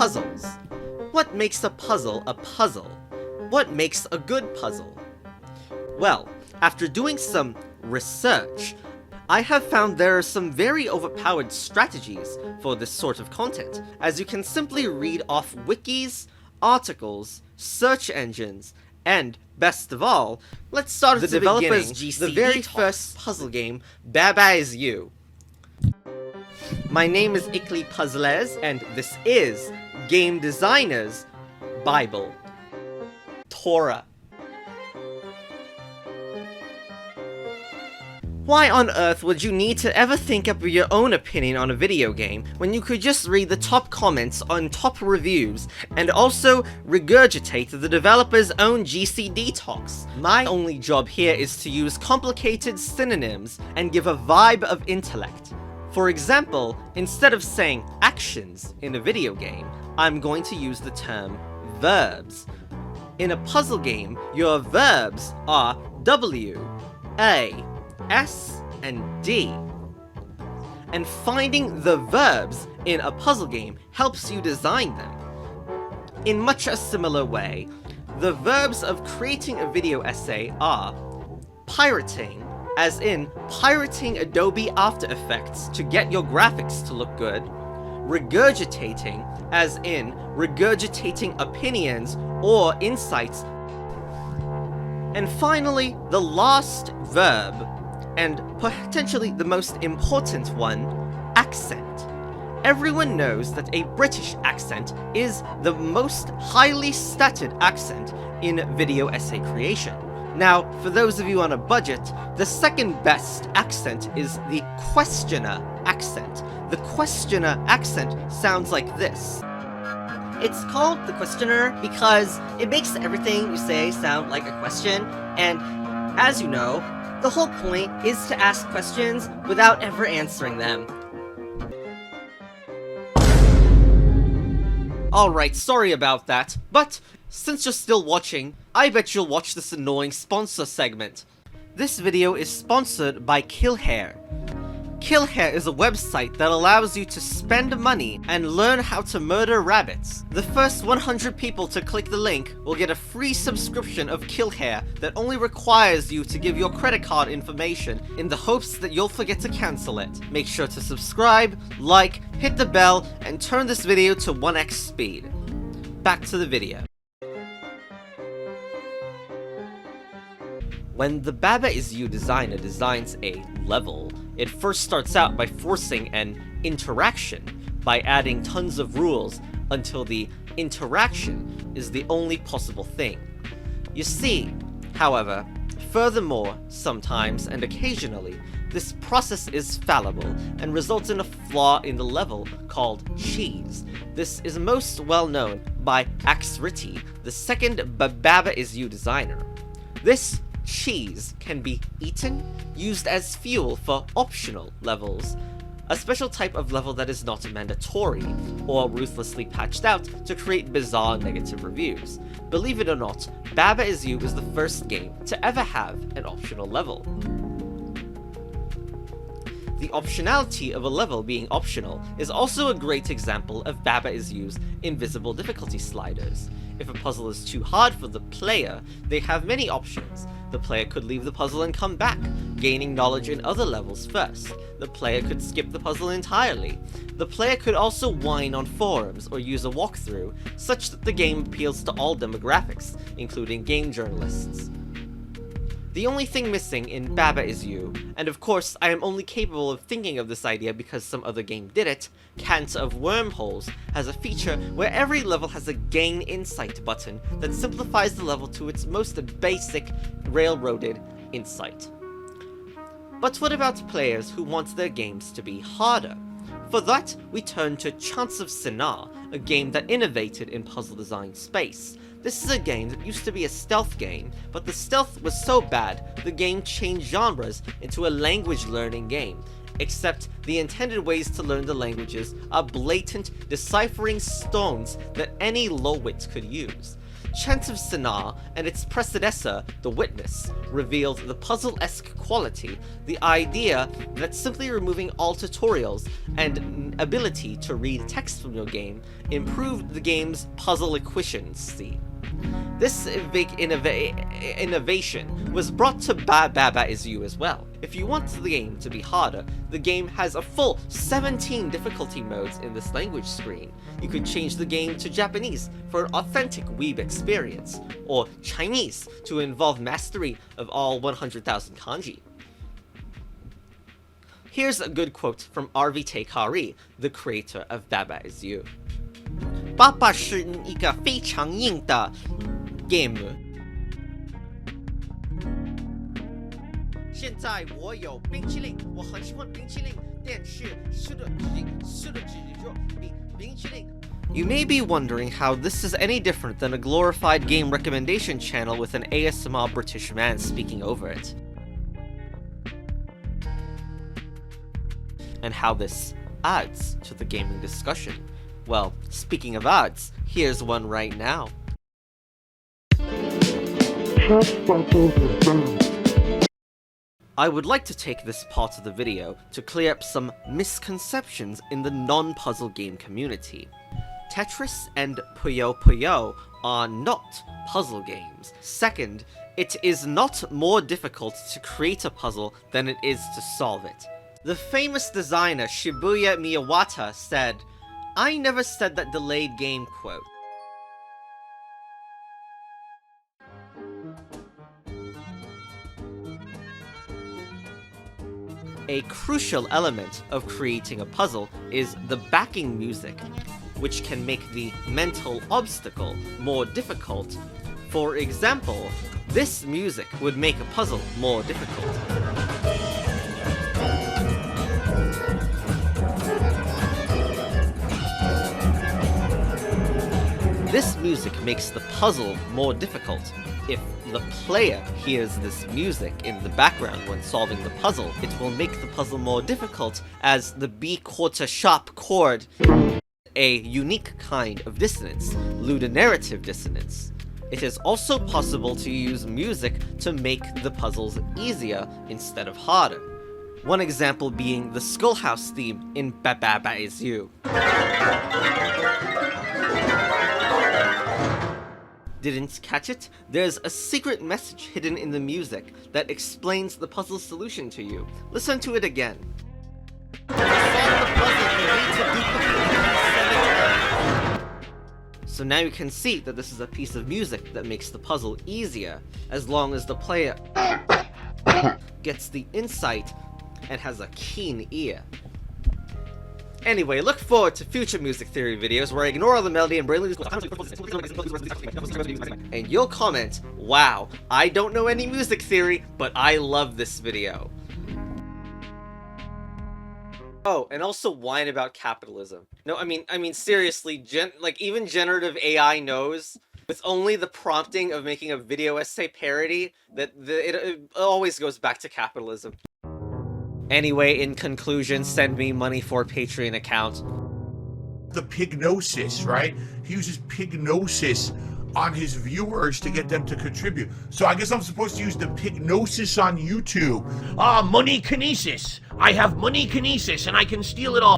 Puzzles. What makes a puzzle a puzzle? What makes a good puzzle? Well, after doing some research, I have found there are some very overpowered strategies for this sort of content, as you can simply read off wikis, articles, search engines, and best of all, let's start with the developer's GCD the very first puzzle game, 𝐵𝑐𝑒. My name is 𝐌𝑕𝑔, and this is Game Designer's Bible, Torah. Why on earth would you need to ever think up your own opinion on a video game when you could just read the top comments on top reviews and also regurgitate the developer's own GCD talks? My only job here is to use complicated synonyms and give a vibe of intellect. For example, instead of saying actions in a video game, I'm going to use the term verbs. In a puzzle game, your verbs are W, A, S, and D. And finding the verbs in a puzzle game helps you design them. In much a similar way, the verbs of creating a video essay are pirating, as in pirating Adobe After Effects to get your graphics to look good, regurgitating, as in regurgitating opinions or insights, and finally, the last verb, and potentially the most important one, accent. Everyone knows that a British accent is the most highly stated accent in video essay creation. Now, for those of you on a budget, the second best accent is the questioner accent. The questioner accent sounds like this. It's called the questioner because it makes everything you say sound like a question, and as you know, the whole point is to ask questions without ever answering them. Alright, sorry about that, but since you're still watching, I bet you'll watch this annoying sponsor segment. This video is sponsored by 𝐴𝑙𝑙𝑎𝑖. 𝐴𝑙𝑎𝑖 is a website that allows you to spend money and learn how to murder rabbits. The first 100 people to click the link will get a free subscription of 𝐴𝑙𝑎𝑖 that only requires you to give your credit card information in the hopes that you'll forget to cancel it. Make sure to subscribe, like, hit the bell, and turn this video to 1x speed. Back to the video. When the 𝐵𝑐𝑒 designer designs a level, it first starts out by forcing an interaction by adding tons of rules until the interaction is the only possible thing. You see, however, furthermore, sometimes and occasionally, this process is fallible and results in a flaw in the level called cheese. This is most well known by 𝑎𝑥RITY, the second 𝐵𝑐𝑒 designer. This cheese can be eaten, used as fuel for optional levels, a special type of level that is not mandatory, or ruthlessly patched out to create bizarre negative reviews. Believe it or not, 𝐵𝑐𝑒 is the first game to ever have an optional level. The optionality of a level being optional is also a great example of 𝐵𝑐𝑒's invisible difficulty sliders. If a puzzle is too hard for the player, they have many options. The player could leave the puzzle and come back, gaining knowledge in other levels first. The player could skip the puzzle entirely. The player could also whine on forums or use a walkthrough, such that the game appeals to all demographics, including game journalists. The only thing missing in 𝐵𝑐𝑒, and of course I am only capable of thinking of this idea because some other game did it, Cant of Wormholes has a feature where every level has a gain insight button that simplifies the level to its most basic, railroaded insight. But what about players who want their games to be harder? For that, we turn to Chants of Sennaar, a game that innovated in puzzle design space. This is a game that used to be a stealth game, but the stealth was so bad, the game changed genres into a language learning game. Except the intended ways to learn the languages are blatant, deciphering stones that any lowwit could use. Chant of Sennaar and its predecessor, The Witness, revealed the puzzle-esque quality, the idea that simply removing all tutorials and ability to read text from your game improved the game's puzzle efficiency. This big innovation was brought to 𝑕𝑫𝑔 as well. If you want the game to be harder, the game has a full 17 difficulty modes in this language screen. You could change the game to Japanese for an authentic weeb experience, or Chinese to involve mastery of all 100,000 kanji. Here's a good quote from 𝑐𝑟𝑉𝑇 Kārī, the creator of 𝑕𝑫𝑔. 爸爸是一个非常硬的 game。现在我有冰淇淋，我很喜欢冰淇淋，但是吃的只有冰淇淋。You may be wondering how this is any different than a glorified game recommendation channel with an ASMR British man speaking over it. And how this adds to the gaming discussion. Well, speaking of ads, here's one right now. I would like to take this part of the video to clear up some misconceptions in the non-puzzle game community. Tetris and Puyo Puyo are not puzzle games. Second, it is not more difficult to create a puzzle than it is to solve it. The famous designer Shibuya Miyawata said, "I never said that delayed game," quote. A crucial element of creating a puzzle is the backing music, which can make the mental obstacle more difficult. For example, this music would make a puzzle more difficult. This music makes the puzzle more difficult. If the player hears this music in the background when solving the puzzle, it will make the puzzle more difficult as the B-quarter sharp chord, a unique kind of dissonance, ludonarrative dissonance. It is also possible to use music to make the puzzles easier instead of harder. One example being the Skullhouse theme in 𝑕𝑫𝑔. Didn't catch it? There's a secret message hidden in the music that explains the puzzle solution to you. Listen to it again. To solve the puzzle, you need to duplicate 7 times. So now you can see that this is a piece of music that makes the puzzle easier, as long as the player gets the insight and has a keen ear. Anyway, look forward to future music theory videos where I ignore all the melody and brainly and you'll comment, "Wow, I don't know any music theory, but I love this video." Oh, and also whine about capitalism. No, I mean seriously, even generative AI knows, with only the prompting of making a video essay parody, that it always goes back to capitalism. Anyway, in conclusion, send me money for a Patreon account. The pignosis, right? He uses pignosis on his viewers to get them to contribute. So I guess I'm supposed to use the pignosis on YouTube. Money kinesis. I have money kinesis and I can steal it all.